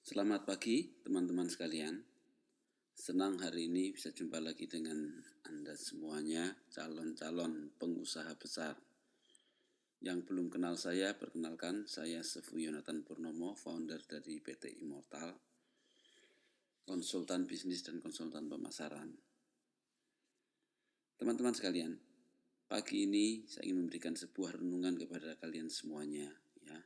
Selamat pagi teman-teman sekalian. Senang hari ini bisa jumpa lagi dengan Anda semuanya, calon-calon pengusaha besar. Yang belum kenal saya, perkenalkan saya Sefu Yonatan Purnomo, founder dari PT Immortal, konsultan bisnis dan konsultan pemasaran. Teman-teman sekalian, pagi ini saya ingin memberikan sebuah renungan kepada kalian semuanya, ya.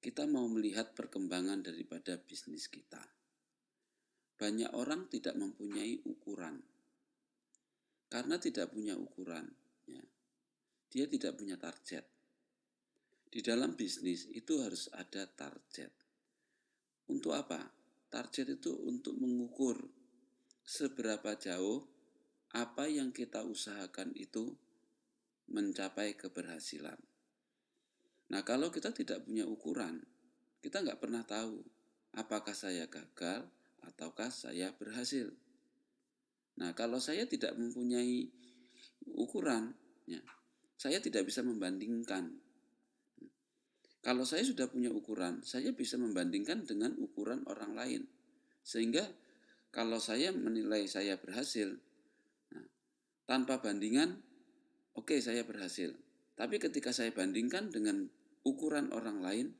Kita mau melihat perkembangan daripada bisnis kita. Banyak orang tidak mempunyai ukuran. Karena tidak punya ukuran, ya, dia tidak punya target. Di dalam bisnis itu harus ada target. Untuk apa? Target itu untuk mengukur seberapa jauh apa yang kita usahakan itu mencapai keberhasilan. Nah, kalau kita tidak punya ukuran, kita nggak pernah tahu apakah saya gagal ataukah saya berhasil. Nah, kalau saya tidak mempunyai ukuran, ya, saya tidak bisa membandingkan. Kalau saya sudah punya ukuran, saya bisa membandingkan dengan ukuran orang lain. Sehingga kalau saya menilai saya berhasil, nah, tanpa bandingan, oke, saya berhasil. Tapi ketika saya bandingkan dengan ukuran orang lain,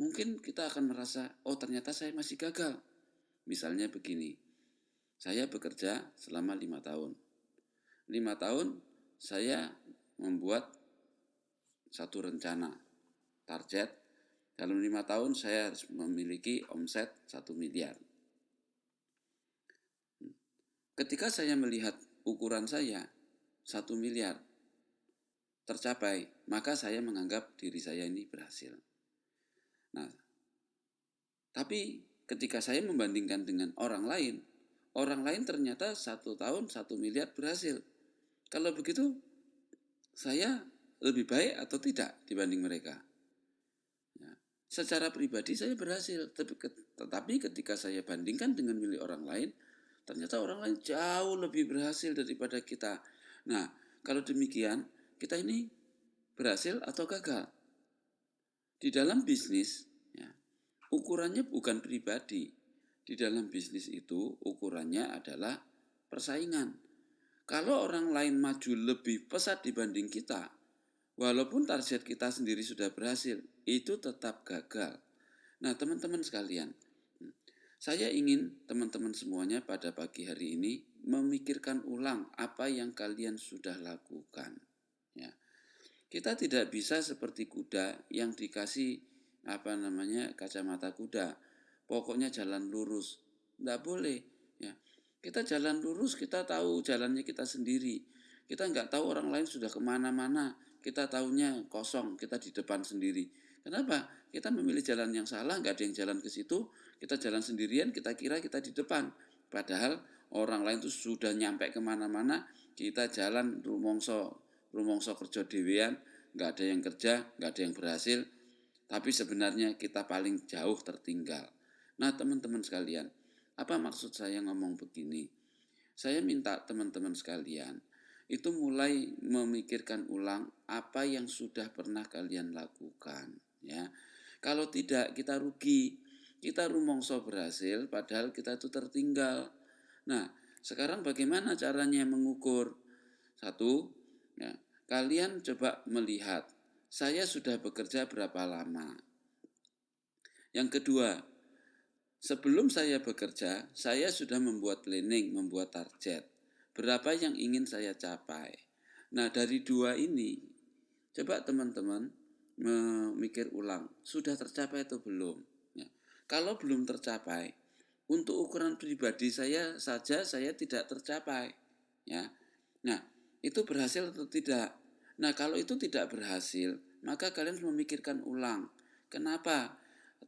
mungkin kita akan merasa, oh ternyata saya masih gagal. Misalnya begini, saya bekerja selama 5 tahun. 5 tahun saya membuat satu rencana, target, dalam 5 tahun saya harus memiliki omset 1 miliar. Ketika saya melihat ukuran saya 1 miliar tercapai, maka saya menganggap diri saya ini berhasil. Nah, tapi ketika saya membandingkan dengan orang lain ternyata 1 tahun 1 miliar berhasil. Kalau begitu, saya lebih baik atau tidak dibanding mereka? Ya, secara pribadi saya berhasil, tetapi ketika saya bandingkan dengan milik orang lain, ternyata orang lain jauh lebih berhasil daripada kita. Nah, kalau demikian, kita ini berhasil atau gagal? Di dalam bisnis, ya, ukurannya bukan pribadi. Di dalam bisnis itu ukurannya adalah persaingan. Kalau orang lain maju lebih pesat dibanding kita, walaupun target kita sendiri sudah berhasil, itu tetap gagal. Nah, teman-teman sekalian, saya ingin teman-teman semuanya pada pagi hari ini memikirkan ulang apa yang kalian sudah lakukan. Ya. Kita tidak bisa seperti kuda yang dikasih kacamata kuda. Pokoknya jalan lurus. Tidak boleh. Ya. Kita jalan lurus, kita tahu jalannya kita sendiri. Kita nggak tahu orang lain sudah kemana-mana. Kita tahunya kosong, kita di depan sendiri. Kenapa? Kita memilih jalan yang salah, nggak ada yang jalan ke situ. Kita jalan sendirian, kita kira kita di depan. Padahal orang lain itu sudah nyampe kemana-mana. Kita jalan rumongso kerja dewean, nggak ada yang kerja, nggak ada yang berhasil. Tapi sebenarnya kita paling jauh tertinggal. Nah, teman-teman sekalian, apa maksud saya ngomong begini? Saya minta teman-teman sekalian itu mulai memikirkan ulang apa yang sudah pernah kalian lakukan, ya. Kalau tidak, kita rugi. Kita rumongso berhasil padahal kita itu tertinggal. Nah, sekarang bagaimana caranya mengukur? Satu, ya, kalian coba melihat saya sudah bekerja berapa lama. Yang kedua, sebelum saya bekerja, saya sudah membuat planning, membuat target. Berapa yang ingin saya capai. Nah, dari dua ini, coba teman-teman memikir ulang, sudah tercapai atau belum? Ya. Kalau belum tercapai, untuk ukuran pribadi saya saja saya tidak tercapai. Ya. Nah, itu berhasil atau tidak? Nah, kalau itu tidak berhasil, maka kalian harus memikirkan ulang. Kenapa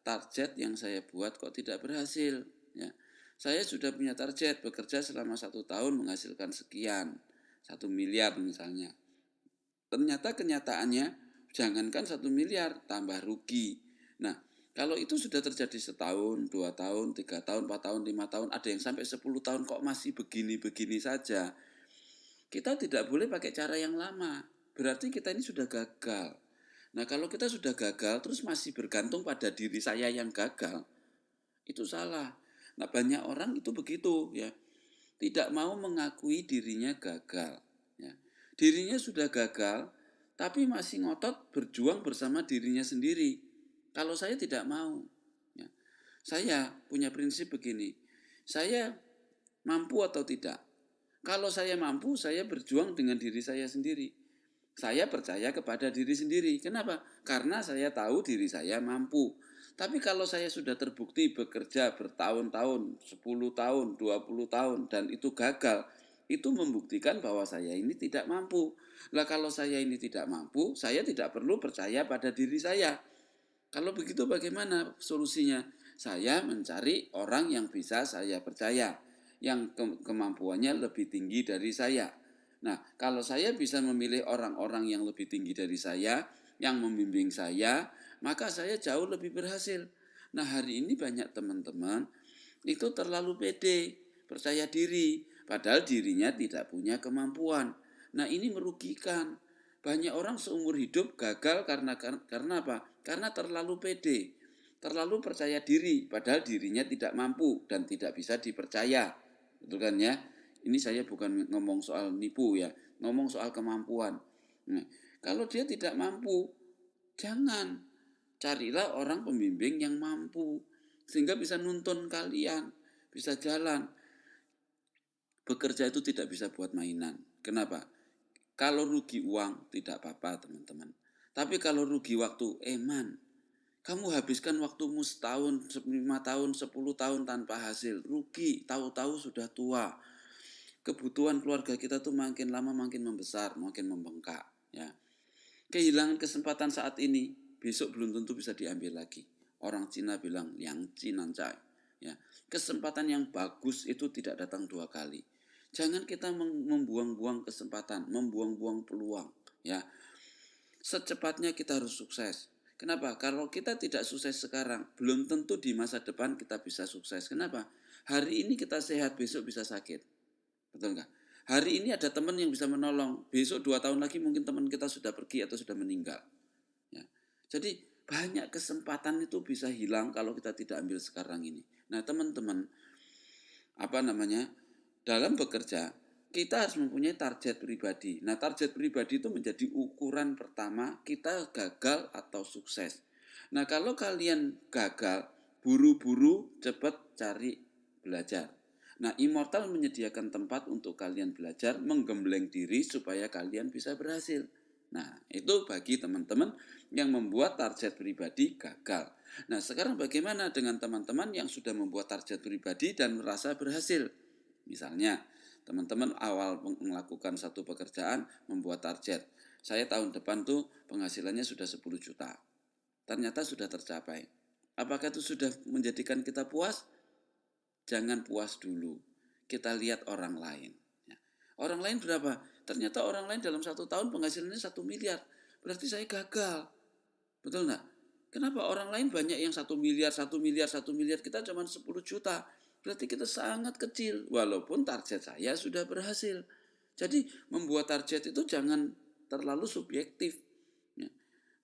target yang saya buat kok tidak berhasil? Ya. Saya sudah punya target bekerja selama 1 tahun menghasilkan sekian, 1 miliar misalnya. Ternyata kenyataannya jangankan 1 miliar, tambah rugi. Nah, kalau itu sudah terjadi setahun, 2 tahun, 3 tahun, 4 tahun, 5 tahun, ada yang sampai 10 tahun kok masih begini-begini saja. Kita tidak boleh pakai cara yang lama. Berarti kita ini sudah gagal. Nah, kalau kita sudah gagal terus masih bergantung pada diri saya yang gagal, itu salah. Nah, banyak orang itu begitu ya, tidak mau mengakui dirinya gagal. Ya. Dirinya sudah gagal, tapi masih ngotot berjuang bersama dirinya sendiri. Kalau saya tidak mau, ya. Saya punya prinsip begini, saya mampu atau tidak. Kalau saya mampu, saya berjuang dengan diri saya sendiri. Saya percaya kepada diri sendiri. Kenapa? Karena saya tahu diri saya mampu. Tapi kalau saya sudah terbukti bekerja bertahun-tahun, 10 tahun, 20 tahun, dan itu gagal, itu membuktikan bahwa saya ini tidak mampu. Lah kalau saya ini tidak mampu, saya tidak perlu percaya pada diri saya. Kalau begitu bagaimana solusinya? Saya mencari orang yang bisa saya percaya, yang kemampuannya lebih tinggi dari saya. Nah, kalau saya bisa memilih orang-orang yang lebih tinggi dari saya, yang membimbing saya, maka saya jauh lebih berhasil. Nah, hari ini banyak teman-teman itu terlalu pede, percaya diri, padahal dirinya tidak punya kemampuan. Nah, ini merugikan. Banyak orang seumur hidup gagal karena apa? Karena terlalu pede, terlalu percaya diri, padahal dirinya tidak mampu dan tidak bisa dipercaya. Betul kan ya? Ini saya bukan ngomong soal nipu ya, ngomong soal kemampuan. Nah, kalau dia tidak mampu, jangan. Carilah orang pembimbing yang mampu, sehingga bisa nuntun kalian, bisa jalan. Bekerja itu tidak bisa buat mainan. Kenapa? Kalau rugi uang tidak apa-apa teman-teman. Tapi kalau rugi waktu, eman. Kamu habiskan waktumu setahun, 5 tahun, 10 tahun tanpa hasil. Rugi, tahu-tahu sudah tua. Kebutuhan keluarga kita tuh makin lama makin membesar, makin membengkak. Ya. Kehilangan kesempatan saat ini, besok belum tentu bisa diambil lagi. Orang Cina bilang, yang Cina cai. Ya. Kesempatan yang bagus itu tidak datang 2 kali. Jangan kita membuang-buang kesempatan, membuang-buang peluang. Ya, secepatnya kita harus sukses. Kenapa? Kalau kita tidak sukses sekarang, belum tentu di masa depan kita bisa sukses. Kenapa? Hari ini kita sehat, besok bisa sakit. Betul nggak? Hari ini ada teman yang bisa menolong, besok 2 tahun lagi mungkin teman kita sudah pergi atau sudah meninggal. Ya. Jadi banyak kesempatan itu bisa hilang kalau kita tidak ambil sekarang ini. Nah teman-teman, dalam bekerja, kita harus mempunyai target pribadi. Nah, target pribadi itu menjadi ukuran pertama kita gagal atau sukses. Nah, kalau kalian gagal, buru-buru cepat cari belajar. Nah, Immortal menyediakan tempat untuk kalian belajar, menggembleng diri supaya kalian bisa berhasil. Nah, itu bagi teman-teman yang membuat target pribadi gagal. Nah, sekarang bagaimana dengan teman-teman yang sudah membuat target pribadi dan merasa berhasil? Misalnya, teman-teman awal melakukan satu pekerjaan, membuat target. Saya tahun depan tuh penghasilannya sudah 10 juta. Ternyata sudah tercapai. Apakah itu sudah menjadikan kita puas? Jangan puas dulu. Kita lihat orang lain. Ya. Orang lain berapa? Ternyata orang lain dalam 1 tahun penghasilannya 1 miliar. Berarti saya gagal. Betul nggak? Kenapa orang lain banyak yang 1 miliar, 1 miliar, 1 miliar, kita cuma 10 juta. Berarti kita sangat kecil, walaupun target saya sudah berhasil. Jadi membuat target itu jangan terlalu subjektif. Ya.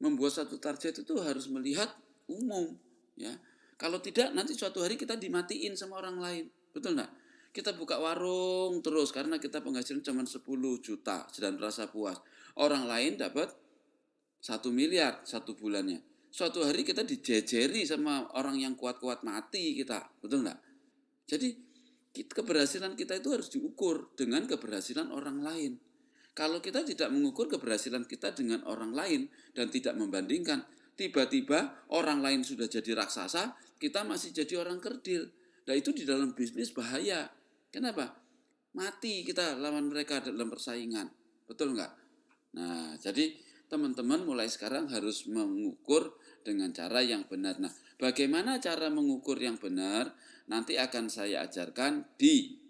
Membuat satu target itu harus melihat umum. Ya. Kalau tidak nanti suatu hari kita dimatiin sama orang lain. Betul nggak? Kita buka warung terus karena kita penghasilan cuma 10 juta dan merasa puas. Orang lain dapat 1 miliar 1 bulannya. Suatu hari kita dijejeri sama orang yang kuat-kuat mati kita. Betul nggak? Jadi keberhasilan kita itu harus diukur dengan keberhasilan orang lain. Kalau kita tidak mengukur keberhasilan kita dengan orang lain dan tidak membandingkan, tiba-tiba orang lain sudah jadi raksasa, kita masih jadi orang kerdil. Nah itu di dalam bisnis bahaya. Kenapa? Mati kita lawan mereka dalam persaingan. Betul nggak? Nah, jadi teman-teman mulai sekarang harus mengukur dengan cara yang benar. Nah, bagaimana cara mengukur yang benar? Nanti akan saya ajarkan di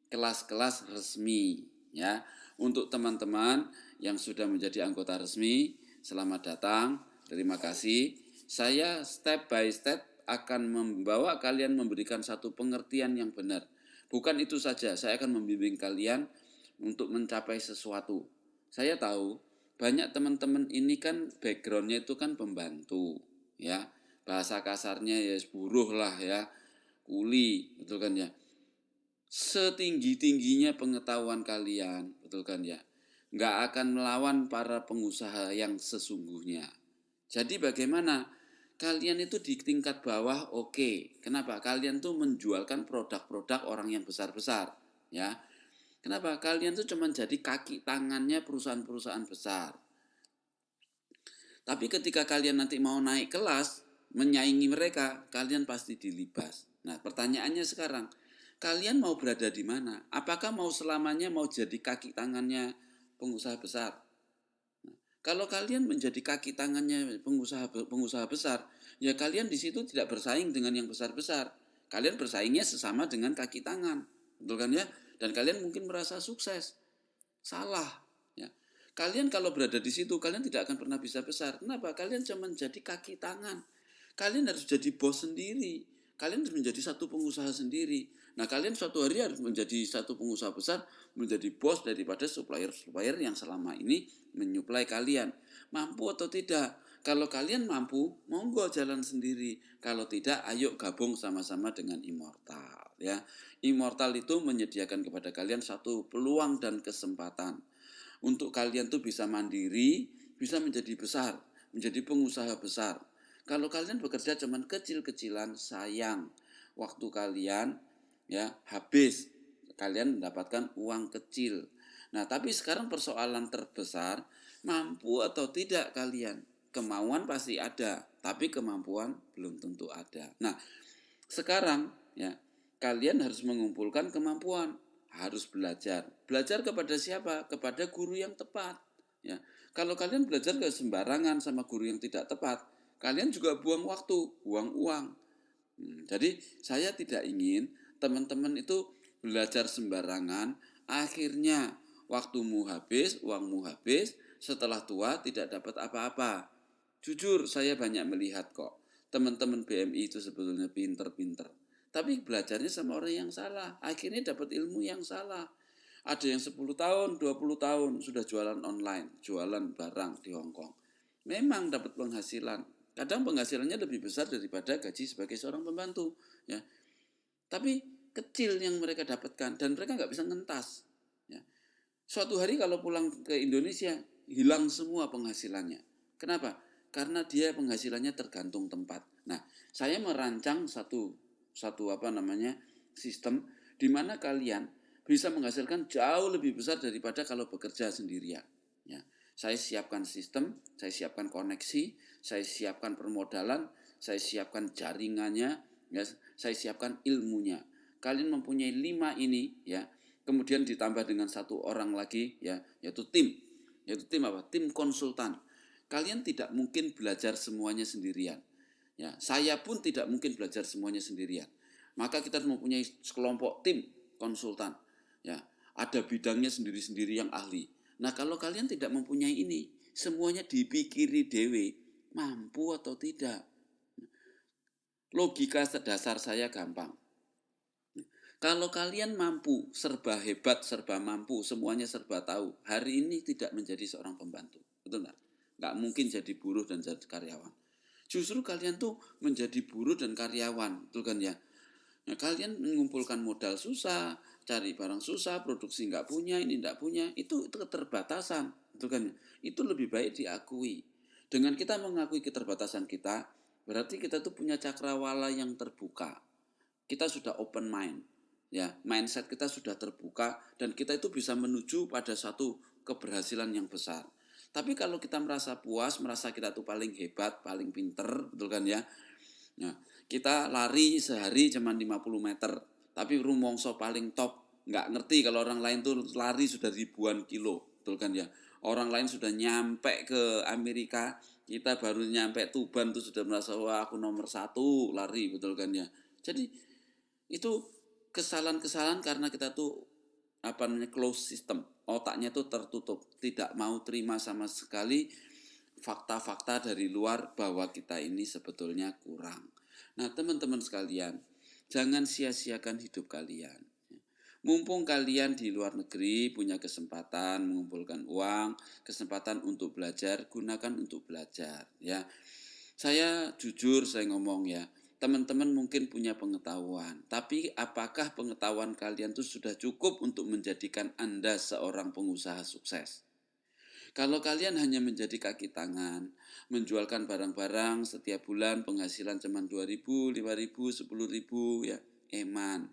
kelas-kelas resmi ya. Untuk teman-teman yang sudah menjadi anggota resmi, selamat datang. Terima kasih. Saya step by step akan membawa kalian memberikan satu pengertian yang benar. Bukan itu saja, saya akan membimbing kalian untuk mencapai sesuatu. Saya tahu banyak teman-teman ini kan backgroundnya itu kan pembantu, ya. Bahasa kasarnya ya buruh lah ya, kuli, betul kan ya. Setinggi-tingginya pengetahuan kalian, betul kan ya, nggak akan melawan para pengusaha yang sesungguhnya. Jadi bagaimana? Kalian itu di tingkat bawah oke. Kenapa? Kalian tuh menjualkan produk-produk orang yang besar-besar, ya. Kenapa? Kalian tuh cuma jadi kaki tangannya perusahaan-perusahaan besar. Tapi ketika kalian nanti mau naik kelas, menyaingi mereka, kalian pasti dilibas. Nah, pertanyaannya sekarang, kalian mau berada di mana? Apakah mau selamanya mau jadi kaki tangannya pengusaha besar? Kalau kalian menjadi kaki tangannya pengusaha besar, ya kalian di situ tidak bersaing dengan yang besar-besar. Kalian bersaingnya sesama dengan kaki tangan, betul kan ya? Dan kalian mungkin merasa sukses. Salah, ya. Kalian kalau berada di situ, kalian tidak akan pernah bisa besar. Kenapa? Kalian cuma menjadi kaki tangan. Kalian harus jadi bos sendiri. Kalian harus menjadi satu pengusaha sendiri. Nah, kalian suatu hari harus menjadi satu pengusaha besar, menjadi bos daripada supplier-supplier yang selama ini menyuplai kalian. Mampu atau tidak? Kalau kalian mampu, monggo jalan sendiri. Kalau tidak, ayo gabung sama-sama dengan Immortal, ya. Immortal itu menyediakan kepada kalian satu peluang dan kesempatan untuk kalian tuh bisa mandiri, bisa menjadi besar, menjadi pengusaha besar. Kalau kalian bekerja cuman kecil-kecilan, sayang waktu kalian ya habis, kalian mendapatkan uang kecil. Nah, tapi sekarang persoalan terbesar, mampu atau tidak kalian. Kemauan pasti ada, tapi kemampuan belum tentu ada. Nah, sekarang ya kalian harus mengumpulkan kemampuan, harus belajar. Belajar kepada siapa? Kepada guru yang tepat. Ya, kalau kalian belajar ke sembarangan sama guru yang tidak tepat, kalian juga buang waktu, buang uang. Jadi saya tidak ingin teman-teman itu belajar sembarangan, akhirnya waktumu habis, uangmu habis, setelah tua tidak dapat apa-apa. Jujur saya banyak melihat kok, teman-teman BMI itu sebetulnya pinter-pinter. Tapi belajarnya sama orang yang salah, akhirnya dapat ilmu yang salah. Ada yang 10 tahun, 20 tahun sudah jualan online, jualan barang di Hong Kong. Memang dapat penghasilan. Kadang penghasilannya lebih besar daripada gaji sebagai seorang pembantu, ya. Tapi kecil yang mereka dapatkan dan mereka nggak bisa ngentas, ya. Suatu hari kalau pulang ke Indonesia hilang semua penghasilannya. Kenapa? Karena dia penghasilannya tergantung tempat. Nah, saya merancang satu sistem di mana kalian bisa menghasilkan jauh lebih besar daripada kalau bekerja sendirian. Ya, saya siapkan sistem, saya siapkan koneksi, saya siapkan permodalan, saya siapkan jaringannya, ya, saya siapkan ilmunya. Kalian mempunyai 5 ini, ya, kemudian ditambah dengan satu orang lagi, ya, yaitu tim apa? Tim konsultan. Kalian tidak mungkin belajar semuanya sendirian. Ya, saya pun tidak mungkin belajar semuanya sendirian. Maka kita harus mempunyai sekelompok tim konsultan. Ya, ada bidangnya sendiri-sendiri yang ahli. Nah, kalau kalian tidak mempunyai ini, semuanya dipikiri dewe, mampu atau tidak. Logika dasar saya gampang. Kalau kalian mampu, serba hebat, serba mampu, semuanya serba tahu, hari ini tidak menjadi seorang pembantu. Betul nggak? Nggak mungkin jadi buruh dan jadi karyawan. Justru kalian tuh menjadi buruh dan karyawan, betul kan ya? Nah, kalian mengumpulkan modal susah, cari barang susah, produksi nggak punya, ini nggak punya, itu keterbatasan, betul kan ya? Itu lebih baik diakui. Dengan kita mengakui keterbatasan kita, berarti kita tuh punya cakrawala yang terbuka. Kita sudah open mind, ya, mindset kita sudah terbuka dan kita itu bisa menuju pada satu keberhasilan yang besar. Tapi kalau kita merasa puas, merasa kita tuh paling hebat, paling pinter, betul kan ya? Nah, kita lari sehari cuma 50 meter, tapi rumongso paling top, nggak ngerti kalau orang lain tuh lari sudah ribuan kilo, betul kan ya? Orang lain sudah nyampe ke Amerika, kita baru nyampe Tuban tuh sudah merasa wah aku nomor 1 lari, betul kan ya? Jadi itu kesalahan-kesalahan karena kita tuh close system, otaknya tuh tertutup, tidak mau terima sama sekali fakta-fakta dari luar bahwa kita ini sebetulnya kurang. Nah, teman-teman sekalian, jangan sia-siakan hidup kalian. Mumpung kalian di luar negeri punya kesempatan mengumpulkan uang, kesempatan untuk belajar, gunakan untuk belajar ya. Saya jujur saya ngomong ya, teman-teman mungkin punya pengetahuan, tapi apakah pengetahuan kalian itu sudah cukup untuk menjadikan Anda seorang pengusaha sukses? Kalau kalian hanya menjadi kaki tangan, menjualkan barang-barang setiap bulan penghasilan cuma 2.000, 5.000, 10.000 ya, eman.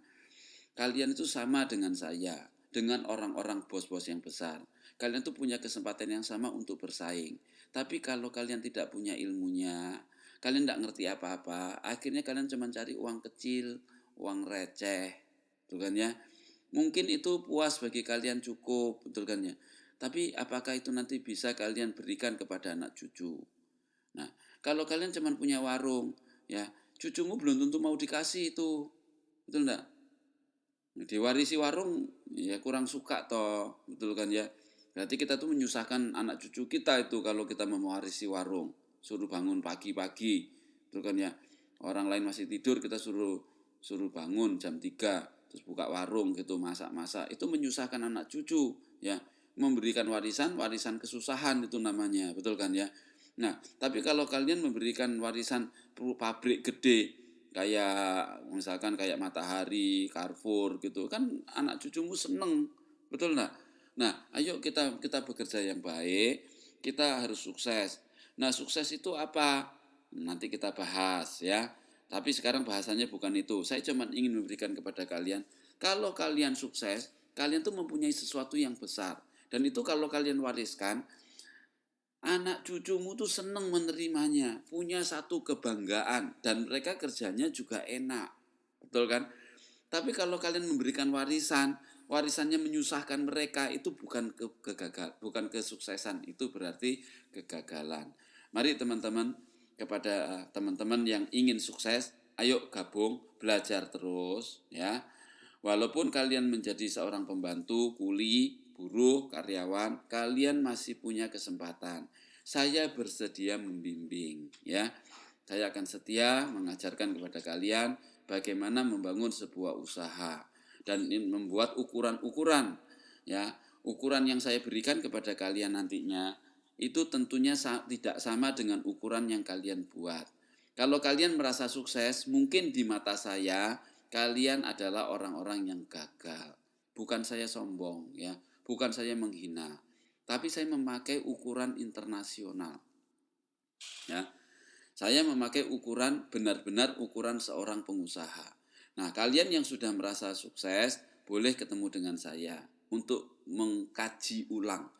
Kalian itu sama dengan saya, dengan orang-orang bos-bos yang besar. Kalian tuh punya kesempatan yang sama untuk bersaing. Tapi kalau kalian tidak punya ilmunya, kalian tidak ngerti apa-apa, akhirnya kalian cuma cari uang kecil, uang receh, betul kan ya? Mungkin itu puas bagi kalian cukup, betul kan ya? Tapi apakah itu nanti bisa kalian berikan kepada anak cucu? Nah, kalau kalian cuma punya warung, ya cucumu belum tentu mau dikasih itu, betul enggak? Diwarisi warung ya kurang suka toh, betul kan ya? Berarti kita tuh menyusahkan anak cucu kita itu kalau kita mewarisi warung, suruh bangun pagi-pagi, betul kan ya? Orang lain masih tidur kita suruh bangun jam 3 terus buka warung gitu masak-masak. Itu menyusahkan anak cucu ya, memberikan warisan kesusahan itu namanya, betul kan ya? Nah, tapi kalau kalian memberikan warisan pabrik gede kayak misalkan kayak Matahari, Carrefour gitu kan anak cucumu seneng, betul nggak? Nah, ayo kita bekerja yang baik, kita harus sukses. Nah, sukses itu apa? Nanti kita bahas ya. Tapi sekarang bahasanya bukan itu. Saya cuma ingin memberikan kepada kalian, kalau kalian sukses, kalian tuh mempunyai sesuatu yang besar. Dan itu kalau kalian wariskan, anak cucumu tuh seneng menerimanya, punya satu kebanggaan, dan mereka kerjanya juga enak. Betul kan? Tapi kalau kalian memberikan warisan, warisannya menyusahkan mereka, itu bukan bukan kesuksesan, itu berarti kegagalan. Mari teman-teman, kepada teman-teman yang ingin sukses, ayo gabung, belajar terus ya. Walaupun kalian menjadi seorang pembantu, kuli, buruh, karyawan, kalian masih punya kesempatan. Saya bersedia membimbing ya. Saya akan setia mengajarkan kepada kalian bagaimana membangun sebuah usaha dan membuat ukuran-ukuran ya. Ukuran yang saya berikan kepada kalian nantinya itu tentunya tidak sama dengan ukuran yang kalian buat. Kalau kalian merasa sukses, mungkin di mata saya kalian adalah orang-orang yang gagal. Bukan saya sombong ya, bukan saya menghina, tapi saya memakai ukuran internasional. Ya. Saya memakai ukuran benar-benar ukuran seorang pengusaha. Nah, kalian yang sudah merasa sukses boleh ketemu dengan saya untuk mengkaji ulang.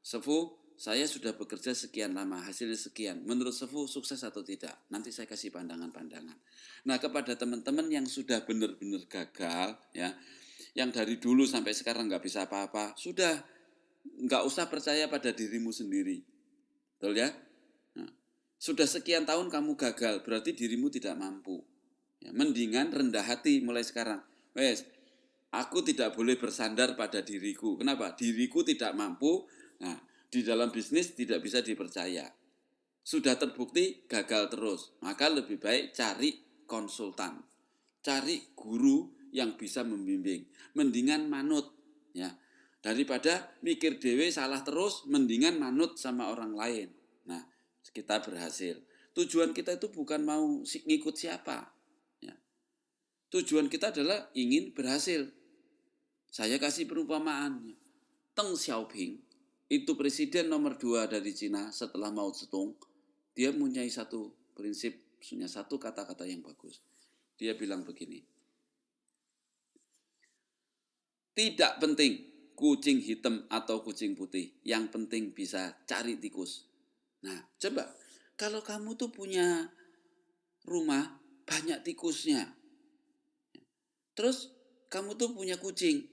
Sefu, saya sudah bekerja sekian lama, hasilnya sekian. Menurut Sefu sukses atau tidak? Nanti saya kasih pandangan-pandangan. Nah, kepada teman-teman yang sudah benar-benar gagal, ya, yang dari dulu sampai sekarang nggak bisa apa-apa, sudah nggak usah percaya pada dirimu sendiri. Betul ya? Nah, sudah sekian tahun kamu gagal, berarti dirimu tidak mampu. Ya, mendingan rendah hati mulai sekarang. Wes, aku tidak boleh bersandar pada diriku. Kenapa? Diriku tidak mampu. Nah, di dalam bisnis tidak bisa dipercaya. Sudah terbukti gagal terus. Maka lebih baik cari konsultan. Cari guru yang bisa membimbing. Mendingan manut. Ya, daripada mikir dewe salah terus, mendingan manut sama orang lain. Nah, kita berhasil. Tujuan kita itu bukan mau ngikut siapa. Ya. Tujuan kita adalah ingin berhasil. Saya kasih perumpamaan. Deng Xiaoping, itu presiden nomor 2 dari Cina setelah Mao Zedong. Dia mempunyai satu prinsip, punya satu kata-kata yang bagus. Dia bilang begini, tidak penting kucing hitam atau kucing putih, yang penting bisa cari tikus. Nah, coba kalau kamu tuh punya rumah banyak tikusnya, terus kamu tuh punya kucing,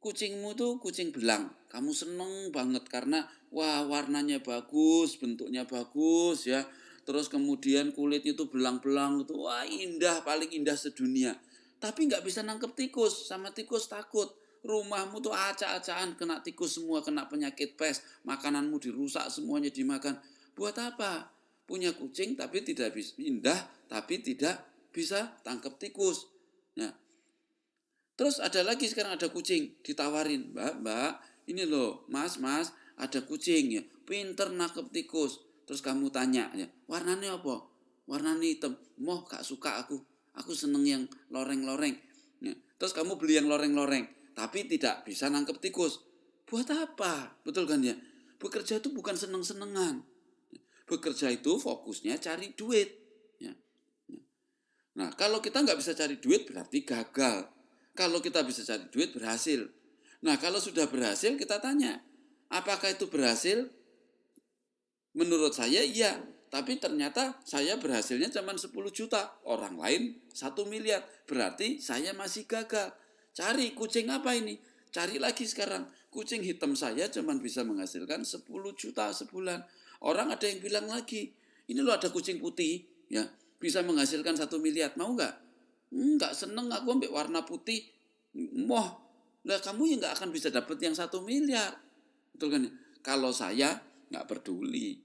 kucingmu tuh kucing belang, kamu seneng banget karena wah warnanya bagus, bentuknya bagus ya, terus kemudian kulitnya tuh belang-belang itu wah indah, paling indah sedunia. Tapi nggak bisa nangkep tikus, sama tikus takut. Rumahmu tuh acak-acakan kena tikus semua, kena penyakit pes, makananmu dirusak semuanya dimakan. Buat apa? Punya kucing tapi tidak bisa indah, tapi tidak bisa tangkap tikus. Nah, Terus ada lagi sekarang ada kucing, ditawarin, Mbak, ini loh, Mas, ada kucing ya, pinter nangkep tikus. Terus kamu tanya ya, warnanya apa? Warnanya hitam. Moh, gak suka aku seneng yang loreng-loreng. Ya. Terus kamu beli yang loreng-loreng, tapi tidak bisa nangkep tikus. Buat apa? Betul kan ya? Bekerja itu bukan seneng-senengan. Bekerja itu fokusnya cari duit. Ya. Nah, kalau kita nggak bisa cari duit berarti gagal. Kalau kita bisa cari duit berhasil. Nah, kalau sudah berhasil kita tanya, apakah itu berhasil? Menurut saya iya, tapi ternyata saya berhasilnya cuma 10 juta, orang lain 1 miliar. Berarti saya masih gagal. Cari kucing apa ini? Cari lagi sekarang. Kucing hitam saya cuma bisa menghasilkan 10 juta sebulan. Orang ada yang bilang lagi, ini loh ada kucing putih, ya bisa menghasilkan 1 miliar. Mau nggak? Nggak seneng aku ambil warna putih. Moh, lah kamu ya nggak akan bisa dapat yang 1 miliar. Betul kan? Kalau saya nggak peduli.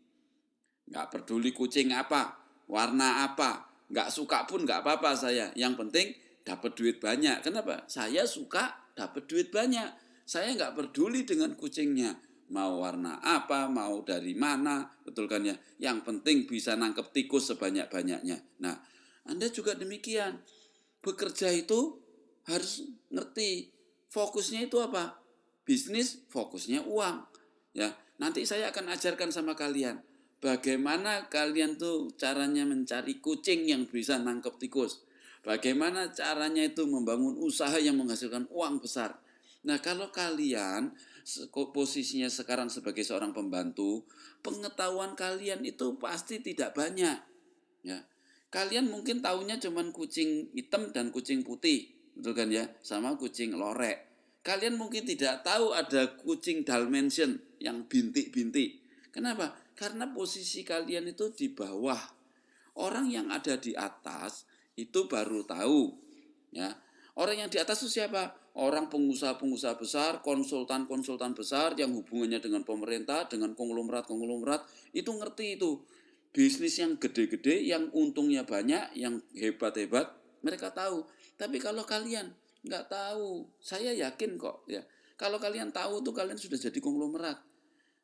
Nggak peduli kucing apa, warna apa, nggak suka pun nggak apa-apa saya. Yang penting dapat duit banyak. Kenapa? Saya suka dapat duit banyak. Saya nggak peduli dengan kucingnya. Mau warna apa, mau dari mana, betul kan ya? Yang penting bisa nangkep tikus sebanyak-banyaknya. Nah, Anda juga demikian. Bekerja itu harus ngerti. Fokusnya itu apa? Bisnis, fokusnya uang. Ya, nanti saya akan ajarkan sama kalian bagaimana kalian tuh caranya mencari kucing yang bisa nangkep tikus. Bagaimana caranya itu membangun usaha yang menghasilkan uang besar. Nah, kalau kalian posisinya sekarang sebagai seorang pembantu, pengetahuan kalian itu pasti tidak banyak. Ya, kalian mungkin tahunya cuman kucing hitam dan kucing putih, betul kan ya? Sama kucing lorek. Kalian mungkin tidak tahu ada kucing Dalmatian yang bintik-bintik. Kenapa? Karena posisi kalian itu di bawah. Orang yang ada di atas itu baru tahu, ya. Orang yang di atas itu siapa? Orang pengusaha-pengusaha besar, konsultan-konsultan besar yang hubungannya dengan pemerintah, dengan konglomerat-konglomerat, itu ngerti itu. Bisnis yang gede-gede, yang untungnya banyak, yang hebat-hebat, mereka tahu. Tapi kalau kalian nggak tahu, saya yakin kok ya. Kalau kalian tahu tuh kalian sudah jadi konglomerat.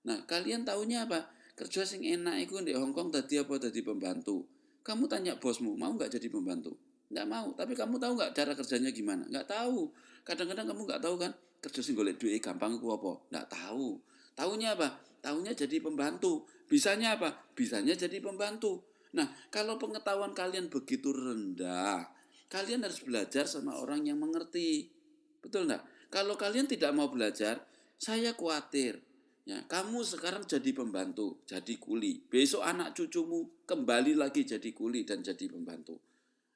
Nah, kalian tahunya apa? Kerja sing enak itu di Hongkong tadi apa tadi pembantu. Kamu tanya bosmu, mau nggak jadi pembantu? Nggak mau, tapi kamu tahu nggak cara kerjanya gimana? Nggak tahu. Kadang-kadang kamu nggak tahu kan, kerja sing golek duit gampang itu apa? Nggak tahu. Tahunya apa? Tahunya jadi pembantu. Bisanya apa? Bisanya jadi pembantu. Nah, kalau pengetahuan kalian begitu rendah, kalian harus belajar sama orang yang mengerti. Betul nggak? Kalau kalian tidak mau belajar, saya khawatir. Ya, kamu sekarang jadi pembantu, jadi kuli. Besok anak cucumu kembali lagi jadi kuli dan jadi pembantu.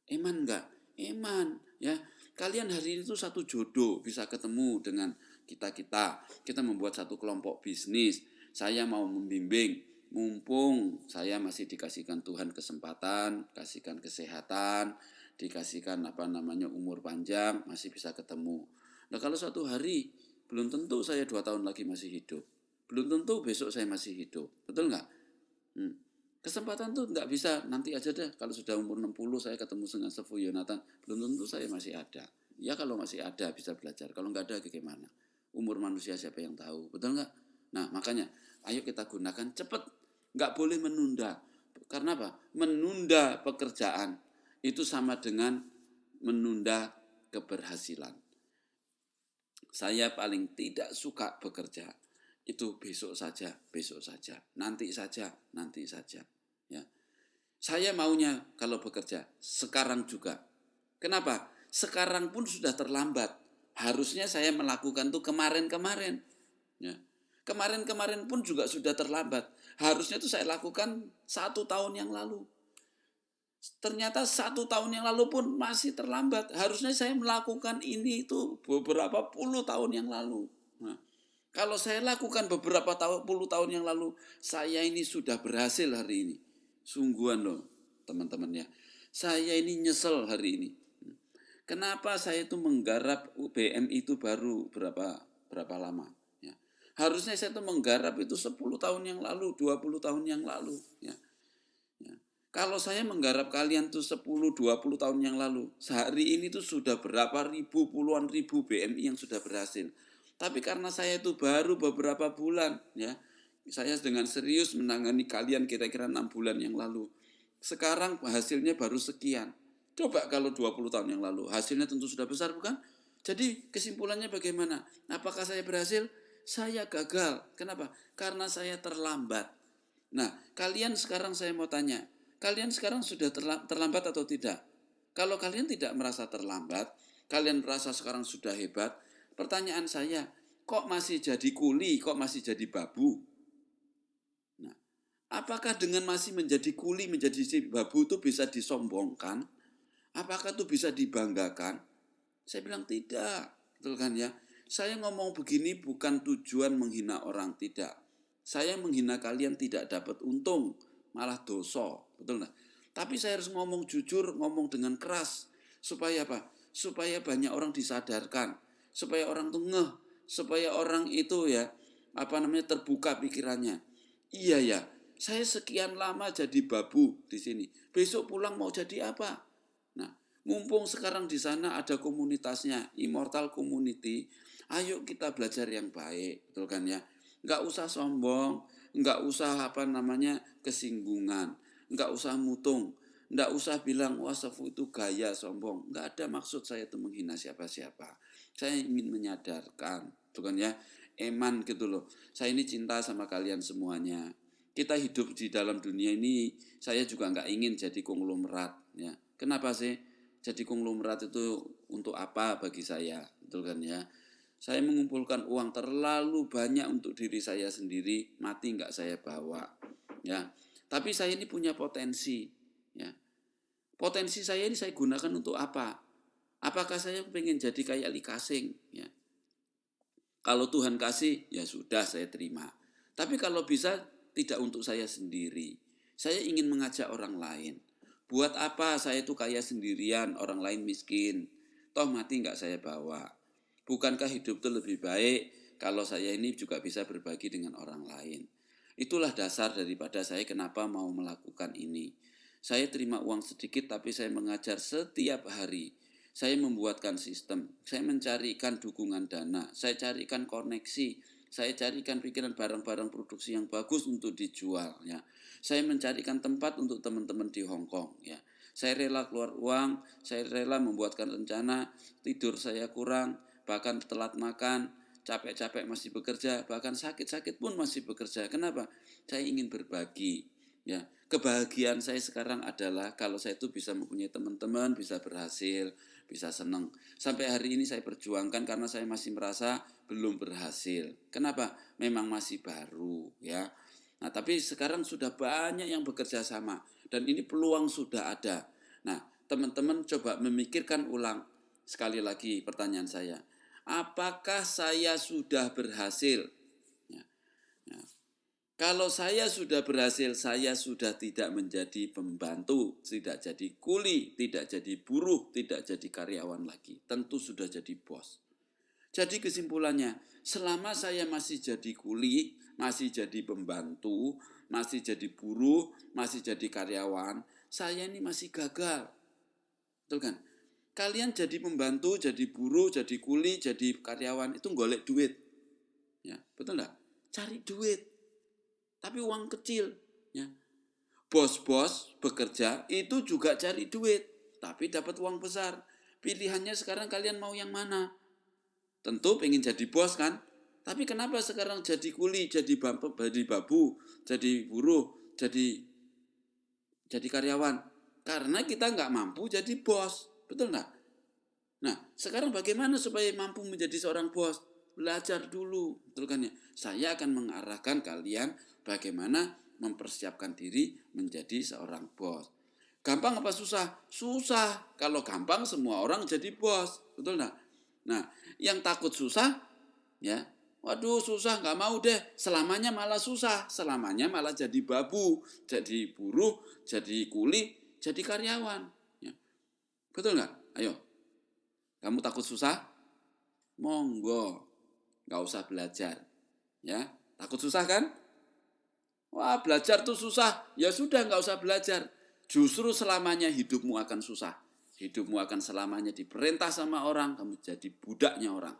Eman enggak? Eman, ya. Kalian hari ini tuh satu jodoh bisa ketemu dengan kita-kita. Kita membuat satu kelompok bisnis. Saya mau membimbing. Mumpung saya masih dikasihkan Tuhan kesempatan, kasihkan kesehatan, dikasihkan umur panjang, masih bisa ketemu. Nah, kalau suatu hari belum tentu saya 2 tahun lagi masih hidup. Belum tentu besok saya masih hidup. Betul nggak? Hmm. Kesempatan tuh nggak bisa, nanti aja deh. Kalau sudah umur 60 saya ketemu dengan Sefu Yonatan. Belum tentu saya masih ada. Ya kalau masih ada bisa belajar. Kalau nggak ada gimana? Umur manusia siapa yang tahu? Betul nggak? Nah makanya ayo kita gunakan cepat. Nggak boleh menunda. Karena apa? Menunda pekerjaan itu sama dengan menunda keberhasilan. Saya paling tidak suka bekerja itu besok saja, nanti saja, ya. Saya maunya kalau bekerja sekarang juga. Kenapa? Sekarang pun sudah terlambat. Harusnya saya melakukan tuh kemarin-kemarin, ya. Kemarin-kemarin pun juga sudah terlambat. Harusnya tuh saya lakukan 1 tahun yang lalu. Ternyata 1 tahun yang lalu pun masih terlambat. Harusnya saya melakukan ini itu beberapa puluh tahun yang lalu. Nah, kalau saya lakukan beberapa puluh tahun yang lalu, saya ini sudah berhasil hari ini. Sungguhan loh teman-teman ya. Saya ini nyesel hari ini. Kenapa saya itu menggarap UBM itu baru berapa lama? Ya. Harusnya saya itu menggarap itu 10 tahun yang lalu, 20 tahun yang lalu. Ya. Ya. Kalau saya menggarap kalian tuh 10-20 tahun yang lalu, sehari ini tuh sudah berapa ribu, puluhan ribu BMI yang sudah berhasil. Tapi karena saya itu baru beberapa bulan, ya, saya dengan serius menangani kalian kira-kira 6 bulan yang lalu. Sekarang hasilnya baru sekian. Coba kalau 20 tahun yang lalu, hasilnya tentu sudah besar, bukan? Jadi kesimpulannya bagaimana? Apakah saya berhasil? Saya gagal. Kenapa? Karena saya terlambat. Nah, kalian sekarang saya mau tanya, kalian sekarang sudah terlambat atau tidak? Kalau kalian tidak merasa terlambat, kalian merasa sekarang sudah hebat, pertanyaan saya, kok masih jadi kuli, kok masih jadi babu? Nah, apakah dengan masih menjadi kuli, menjadi si babu itu bisa disombongkan? Apakah itu bisa dibanggakan? Saya bilang tidak, betul kan ya? Saya ngomong begini bukan tujuan menghina orang, tidak. Saya menghina kalian tidak dapat untung, malah dosa, betul nggak? Tapi saya harus ngomong jujur, ngomong dengan keras, supaya apa? Supaya banyak orang disadarkan, supaya orang tuh ngeh, supaya orang itu ya, terbuka pikirannya. Iya ya, saya sekian lama jadi babu di sini. Besok pulang mau jadi apa? Nah, mumpung sekarang di sana ada komunitasnya, Immortal Community, ayo kita belajar yang baik, betul kan ya? Nggak usah sombong, nggak usah kesinggungan, nggak usah mutung, nggak usah bilang wah Safu itu gaya sombong. Nggak ada maksud saya itu menghina siapa-siapa. Saya ingin menyadarkan, betul kan ya? Eman gitu loh. Saya ini cinta sama kalian semuanya. Kita hidup di dalam dunia ini, saya juga nggak ingin jadi konglomerat, ya. Kenapa sih? Jadi konglomerat itu untuk apa bagi saya, betul kan ya? Saya mengumpulkan uang terlalu banyak untuk diri saya sendiri, mati nggak saya bawa, ya. Tapi saya ini punya potensi, ya. Potensi saya ini saya gunakan untuk apa? Apakah saya pengen jadi kayak Li Kasing, ya? Kalau Tuhan kasih, ya sudah saya terima. Tapi kalau bisa tidak untuk saya sendiri. Saya ingin mengajak orang lain. Buat apa saya itu kaya sendirian, orang lain miskin. Toh mati nggak saya bawa. Bukankah hidup itu lebih baik kalau saya ini juga bisa berbagi dengan orang lain. Itulah dasar daripada saya kenapa mau melakukan ini. Saya terima uang sedikit tapi saya mengajar setiap hari. Saya membuatkan sistem, saya mencarikan dukungan dana, saya carikan koneksi, saya carikan pikiran barang-barang produksi yang bagus untuk dijual, ya. Saya mencarikan tempat untuk teman-teman di Hong Kong, ya. Saya rela keluar uang, saya rela membuatkan rencana, tidur saya kurang, bahkan telat makan, capek-capek masih bekerja, bahkan sakit-sakit pun masih bekerja. Kenapa? Saya ingin berbagi, ya. Kebahagiaan saya sekarang adalah kalau saya itu bisa mempunyai teman-teman, bisa berhasil, bisa senang. Sampai hari ini saya perjuangkan karena saya masih merasa belum berhasil. Kenapa? Memang masih baru, ya. Nah, tapi sekarang sudah banyak yang bekerja sama dan ini peluang sudah ada. Nah, teman-teman coba memikirkan ulang. Sekali lagi pertanyaan saya, apakah saya sudah berhasil? Ya, ya. Kalau saya sudah berhasil, saya sudah tidak menjadi pembantu, tidak jadi kuli, tidak jadi buruh, tidak jadi karyawan lagi. Tentu sudah jadi bos. Jadi kesimpulannya, selama saya masih jadi kuli, masih jadi pembantu, masih jadi buruh, masih jadi karyawan, saya ini masih gagal. Betul kan? Kalian jadi pembantu, jadi buruh, jadi kuli, jadi karyawan, itu golek duit. Ya, betul enggak? Cari duit. Tapi uang kecil, ya. Bos-bos bekerja itu juga cari duit, tapi dapat uang besar. Pilihannya sekarang kalian mau yang mana? Tentu pengen jadi bos kan? Tapi kenapa sekarang jadi kuli, jadi babu, jadi buruh, jadi karyawan? Karena kita nggak mampu jadi bos, betul nggak? Nah, sekarang bagaimana supaya mampu menjadi seorang bos? Belajar dulu, betul kan ya? Saya akan mengarahkan kalian bagaimana mempersiapkan diri menjadi seorang bos. Gampang apa susah? Susah. Kalau gampang semua orang jadi bos, betul nggak? Nah, yang takut susah, ya, waduh susah nggak mau deh. Selamanya malah susah, selamanya malah jadi babu, jadi buruh, jadi kuli, jadi karyawan. Ya. Betul nggak? Ayo, kamu takut susah? Monggo, nggak usah belajar. Ya, takut susah kan? Wah, belajar tuh susah. Ya sudah, nggak usah belajar. justru selamanya hidupmu akan susah. Hidupmu akan selamanya diperintah sama orang, kamu jadi budaknya orang.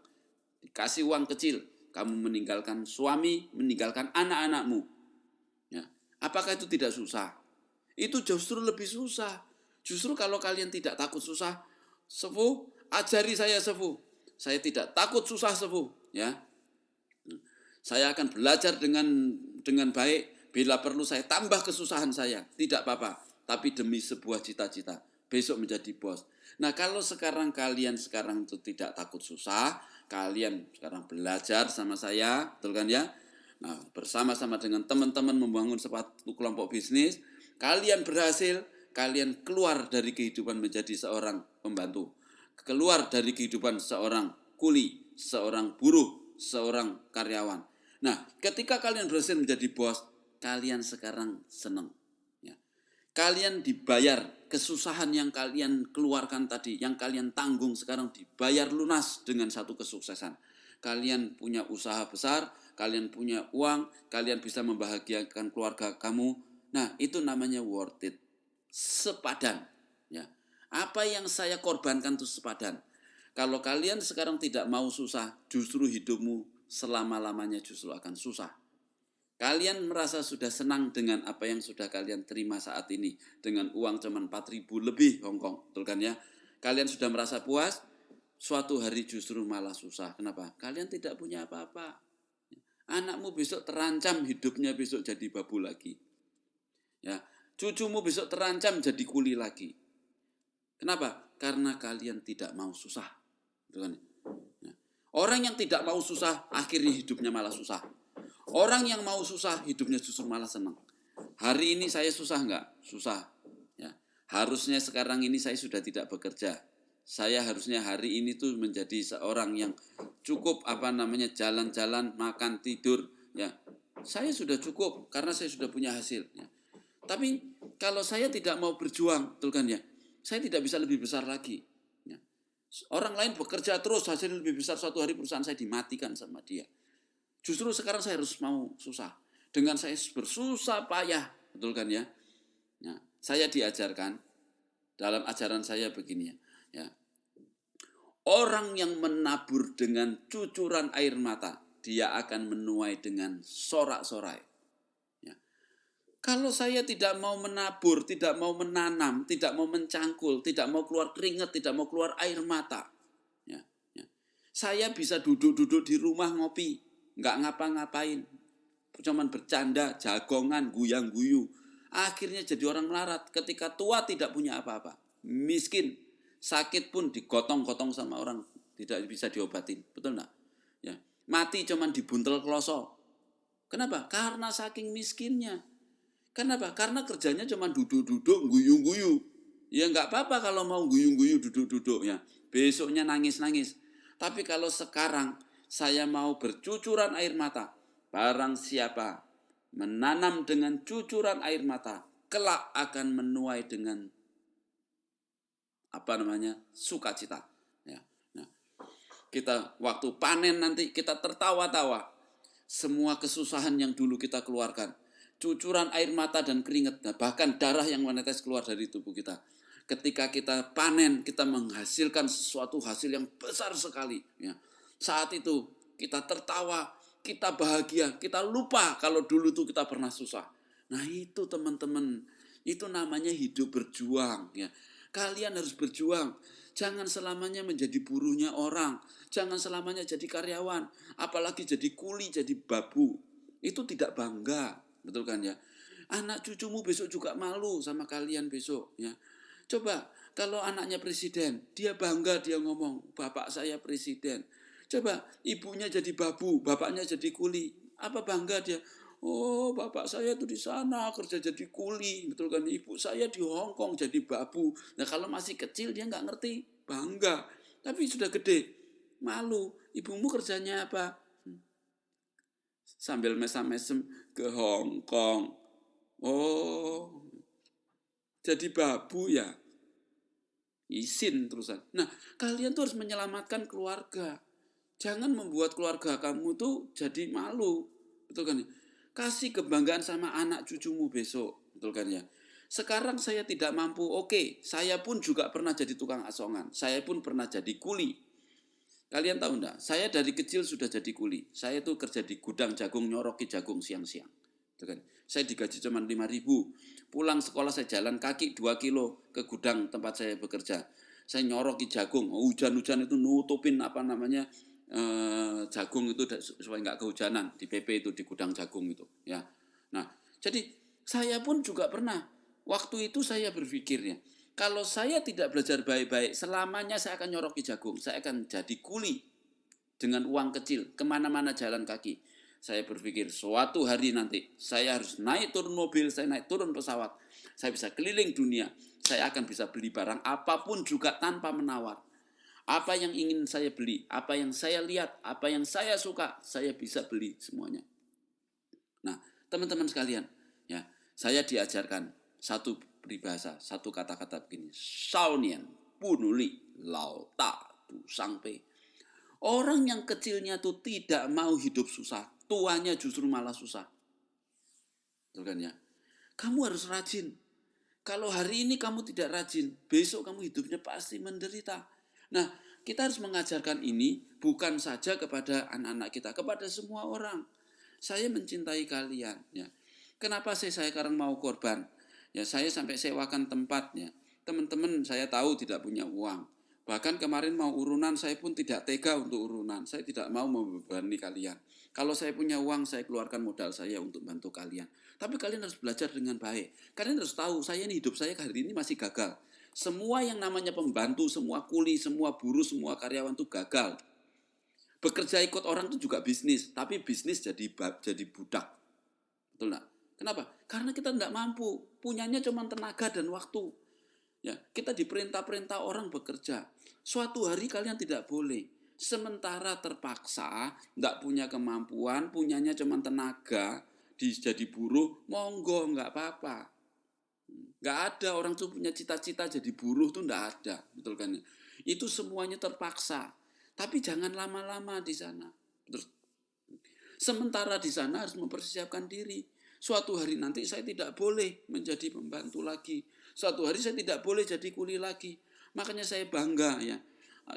Dikasih uang kecil, kamu meninggalkan suami, meninggalkan anak-anakmu. Ya. Apakah itu tidak susah? Itu justru lebih susah. Justru kalau kalian tidak takut susah, sepuh, ajari saya sepuh. Saya tidak takut susah sepuh. Ya. Saya akan belajar dengan baik. Bila perlu saya tambah kesusahan saya, tidak apa-apa. Tapi demi sebuah cita-cita, besok menjadi bos. Nah, kalau sekarang kalian itu tidak takut susah, kalian sekarang belajar sama saya, betul kan ya? Nah, bersama-sama dengan teman-teman membangun suatu kelompok bisnis, kalian berhasil, kalian keluar dari kehidupan menjadi seorang pembantu. Keluar dari kehidupan seorang kuli, seorang buruh, seorang karyawan. Nah, ketika kalian berhasil menjadi bos, kalian sekarang senang. Ya. Kalian dibayar, kesusahan yang kalian keluarkan tadi, yang kalian tanggung sekarang dibayar lunas dengan satu kesuksesan. Kalian punya usaha besar, kalian punya uang, kalian bisa membahagiakan keluarga kamu. Nah, itu namanya worth it. Sepadan. Ya. Apa yang saya korbankan itu sepadan. Kalau kalian sekarang tidak mau susah, justru hidupmu selama-lamanya justru akan susah. Kalian merasa sudah senang dengan apa yang sudah kalian terima saat ini. Dengan uang cuma 4.000 lebih Hongkong, betul kan ya? Kalian sudah merasa puas, suatu hari justru malah susah. Kenapa? Kalian tidak punya apa-apa. Anakmu besok terancam hidupnya besok jadi babu lagi. Ya, cucumu besok terancam jadi kuli lagi. Kenapa? Karena kalian tidak mau susah. Betul kan? Ya. Orang yang tidak mau susah, akhirnya hidupnya malah susah. Orang yang mau susah, hidupnya justru malah senang. Hari ini saya susah enggak? Susah. Ya. Harusnya sekarang ini saya sudah tidak bekerja. Saya harusnya hari ini tuh menjadi seorang yang cukup jalan-jalan, makan, tidur. Ya. Saya sudah cukup karena saya sudah punya hasil. Ya. Tapi kalau saya tidak mau berjuang, betul kan ya? Saya tidak bisa lebih besar lagi. Ya. Orang lain bekerja terus, hasil lebih besar, suatu hari perusahaan saya dimatikan sama dia. Justru sekarang saya harus mau susah. Dengan saya bersusah payah, betul kan ya? Nah, saya diajarkan dalam ajaran saya begini ya. Orang yang menabur dengan cucuran air mata, dia akan menuai dengan sorak-sorai. Ya. Kalau saya tidak mau menabur, tidak mau menanam, tidak mau mencangkul, tidak mau keluar keringat, tidak mau keluar air mata, ya. Saya bisa duduk-duduk di rumah ngopi, nggak ngapa-ngapain, cuman bercanda, jagongan, guyang-guyu. Akhirnya jadi orang melarat. Ketika tua tidak punya apa-apa, miskin, sakit pun digotong-gotong sama orang, tidak bisa diobatin, betul nggak? Ya, mati cuman dibuntel kloso. Kenapa? Karena saking miskinnya. Kenapa? Karena kerjanya cuman duduk-duduk, guyu-guyu. Ya nggak apa-apa kalau mau guyung-guyu duduk-duduk ya. Besoknya nangis-nangis. Tapi kalau sekarang saya mau bercucuran air mata, barang siapa menanam dengan cucuran air mata, kelak akan menuai dengan sukacita. Ya. Nah, kita waktu panen nanti kita tertawa-tawa. Semua kesusahan yang dulu kita keluarkan, cucuran air mata dan keringat, bahkan darah yang menetes keluar dari tubuh kita. Ketika kita panen, kita menghasilkan sesuatu hasil yang besar sekali. Ya. Saat itu kita tertawa, kita bahagia, kita lupa kalau dulu tuh kita pernah susah. Nah itu teman-teman, itu namanya hidup berjuang. Ya. Kalian harus berjuang. Jangan selamanya menjadi buruhnya orang. Jangan selamanya jadi karyawan. Apalagi jadi kuli, jadi babu. Itu tidak bangga. Betul kan ya? Anak cucumu besok juga malu sama kalian besok. Ya. Coba kalau anaknya presiden, dia bangga, dia ngomong, bapak saya presiden. Coba ibunya jadi babu, bapaknya jadi kuli. Apa bangga dia? Oh, bapak saya tuh di sana kerja jadi kuli, betul kan? Ibu saya di Hong Kong jadi babu. Nah, kalau masih kecil dia nggak ngerti, bangga. Tapi sudah gede, malu. Ibumu kerjanya apa? Sambil mesam-mesem ke Hong Kong. Oh, jadi babu ya. Izin terusan. Nah, kalian tuh harus menyelamatkan keluarga. Jangan membuat keluarga kamu tuh jadi malu. Betul kan ya? Kasih kebanggaan sama anak cucumu besok. Betul kan ya? Sekarang saya tidak mampu, oke, saya pun juga pernah jadi tukang asongan, saya pun pernah jadi kuli. Kalian tahu enggak, saya dari kecil sudah jadi kuli. Saya tuh kerja di gudang jagung, nyoroki jagung siang-siang. Saya digaji cuma 5.000. Pulang sekolah saya jalan kaki 2 kilo ke gudang tempat saya bekerja. Saya nyoroki jagung, hujan-hujan itu nutupin jagung itu supaya nggak kehujanan di PP itu, di gudang jagung itu ya. Nah, jadi saya pun juga pernah waktu itu saya berpikir ya, kalau saya tidak belajar baik-baik, selamanya saya akan nyoroki jagung, saya akan jadi kuli dengan uang kecil, kemana-mana jalan kaki. Saya berpikir suatu hari nanti saya harus naik turun mobil, saya naik turun pesawat, saya bisa keliling dunia, saya akan bisa beli barang apapun juga tanpa menawar. Apa yang ingin saya beli, apa yang saya lihat, apa yang saya suka, saya bisa beli semuanya. Nah, teman-teman sekalian, ya, saya diajarkan satu peribahasa, satu kata-kata begini, Shaonian punuli lao ta tu sangpe. Orang yang kecilnya tuh tidak mau hidup susah, tuanya justru malah susah. Betul kan ya? Kamu harus rajin. Kalau hari ini kamu tidak rajin, besok kamu hidupnya pasti menderita. Nah, kita harus mengajarkan ini bukan saja kepada anak-anak kita, kepada semua orang. Saya mencintai kalian. Ya. Kenapa saya sekarang mau korban? Ya, saya sampai sewakan tempatnya. Teman-teman saya tahu tidak punya uang. Bahkan kemarin mau urunan, saya pun tidak tega untuk urunan. Saya tidak mau membebani kalian. Kalau saya punya uang, saya keluarkan modal saya untuk bantu kalian. Tapi kalian harus belajar dengan baik. Kalian harus tahu, saya ini hidup saya hari ini masih gagal. Semua yang namanya pembantu, semua kuli, semua buruh, semua karyawan itu gagal. Bekerja ikut orang itu juga bisnis, tapi bisnis jadi budak. Betul nggak? Kenapa? Karena kita tidak mampu, punyanya cuma tenaga dan waktu. Ya, kita diperintah-perintah orang bekerja. Suatu hari kalian tidak boleh. Sementara terpaksa, nggak punya kemampuan, punyanya cuma tenaga, jadi buruh, monggo, nggak apa-apa. Nggak ada orang tuh punya cita-cita jadi buruh tuh nggak ada, betul kan? Itu semuanya terpaksa. Tapi jangan lama-lama di sana. Terus, sementara di sana harus mempersiapkan diri. Suatu hari nanti saya tidak boleh menjadi pembantu lagi. Suatu hari saya tidak boleh jadi kuli lagi. Makanya saya bangga ya.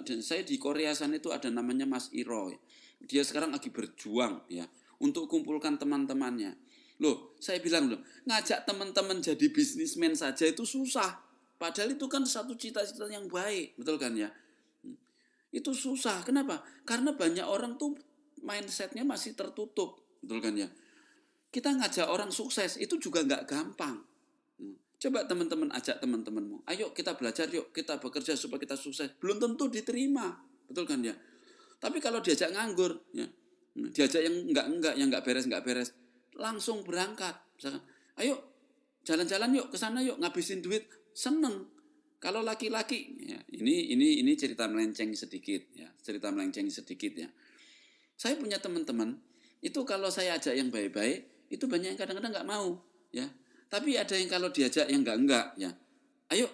Dan saya di Korea sana itu ada namanya Mas Iro. Dia sekarang lagi berjuang ya untuk kumpulkan teman-temannya. Loh, saya bilang loh, ngajak teman-teman jadi bisnismen saja itu susah. Padahal itu kan satu cita-cita yang baik, betul kan ya? Itu susah. Kenapa? Karena banyak orang tuh mindsetnya masih tertutup, betul kan ya? Kita ngajak orang sukses itu juga nggak gampang. Coba teman-teman ajak teman-temanmu, ayo kita belajar yuk, kita bekerja supaya kita sukses. Belum tentu diterima, betul kan ya? Tapi kalau diajak nganggur, ya, diajak yang enggak, yang enggak beres, langsung berangkat. Misalkan, ayo jalan-jalan yuk ke sana yuk, ngabisin duit, seneng. Kalau laki-laki, ya, ini cerita melenceng sedikit, ya, ya. Saya punya teman-teman, itu kalau saya ajak yang baik-baik, itu banyak yang kadang-kadang nggak mau, ya. Tapi ada yang kalau diajak yang enggak, ya. Ayo,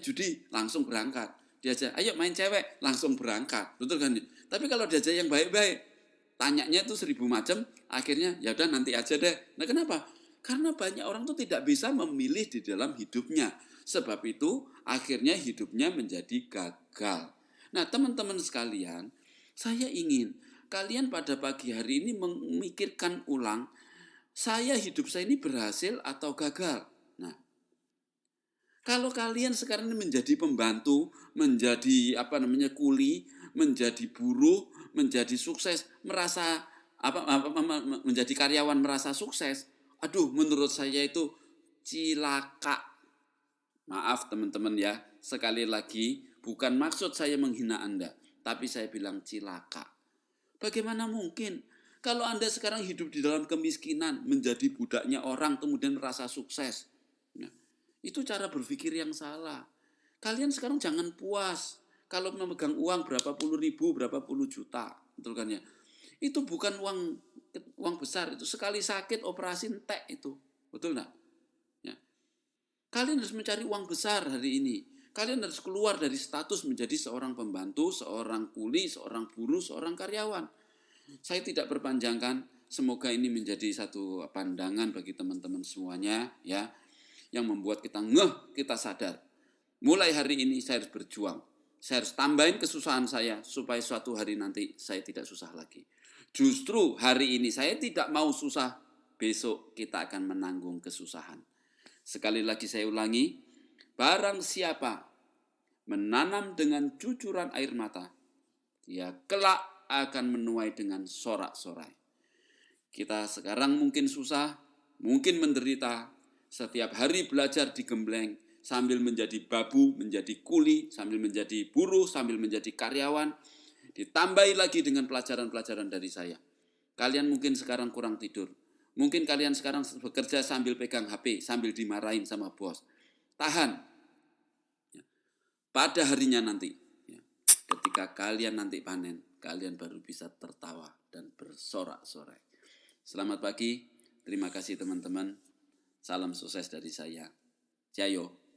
judi, langsung berangkat. Diajak, ayo main cewek, langsung berangkat. Betul kan? Tapi kalau diajak yang baik-baik, tanyanya tuh 1000 macam, akhirnya ya udah nanti aja deh. Nah, kenapa? Karena banyak orang tuh tidak bisa memilih di dalam hidupnya. Sebab itu akhirnya hidupnya menjadi gagal. Nah, teman-teman sekalian, saya ingin kalian pada pagi hari ini memikirkan ulang, hidup saya ini berhasil atau gagal. Nah, kalau kalian sekarang ini menjadi pembantu, menjadi kuli, menjadi buruh, menjadi sukses, menjadi karyawan merasa sukses, aduh menurut saya itu cilaka. Maaf teman-teman ya, sekali lagi bukan maksud saya menghina Anda, tapi saya bilang cilaka. Bagaimana mungkin kalau Anda sekarang hidup di dalam kemiskinan, menjadi budaknya orang, kemudian merasa sukses? Nah, itu cara berpikir yang salah. Kalian sekarang jangan puas kalau memegang uang berapa puluh ribu, berapa puluh juta, betul kan ya? Itu bukan uang besar, itu sekali sakit operasi entek itu, betul nggak? Ya. Kalian harus mencari uang besar hari ini. Kalian harus keluar dari status menjadi seorang pembantu, seorang kuli, seorang buruh, seorang karyawan. Saya tidak berpanjangkan, semoga ini menjadi satu pandangan bagi teman-teman semuanya ya. yang membuat kita ngeh, kita sadar. Mulai hari ini saya harus berjuang. Saya harus tambahin kesusahan saya supaya suatu hari nanti saya tidak susah lagi. Justru hari ini saya tidak mau susah, besok kita akan menanggung kesusahan. Sekali lagi saya ulangi, barang siapa menanam dengan cucuran air mata, dia kelak akan menuai dengan sorak-sorai. Kita sekarang mungkin susah, mungkin menderita, setiap hari belajar digembleng, sambil menjadi babu, menjadi kuli, sambil menjadi buruh, sambil menjadi karyawan, ditambahi lagi dengan pelajaran-pelajaran dari saya. Kalian mungkin sekarang kurang tidur, mungkin kalian sekarang bekerja sambil pegang HP, sambil dimarahin sama bos. Tahan, pada harinya nanti, ketika kalian nanti panen, kalian baru bisa tertawa dan bersorak-sorai. Selamat pagi, terima kasih teman-teman. Salam sukses dari saya. Jayo.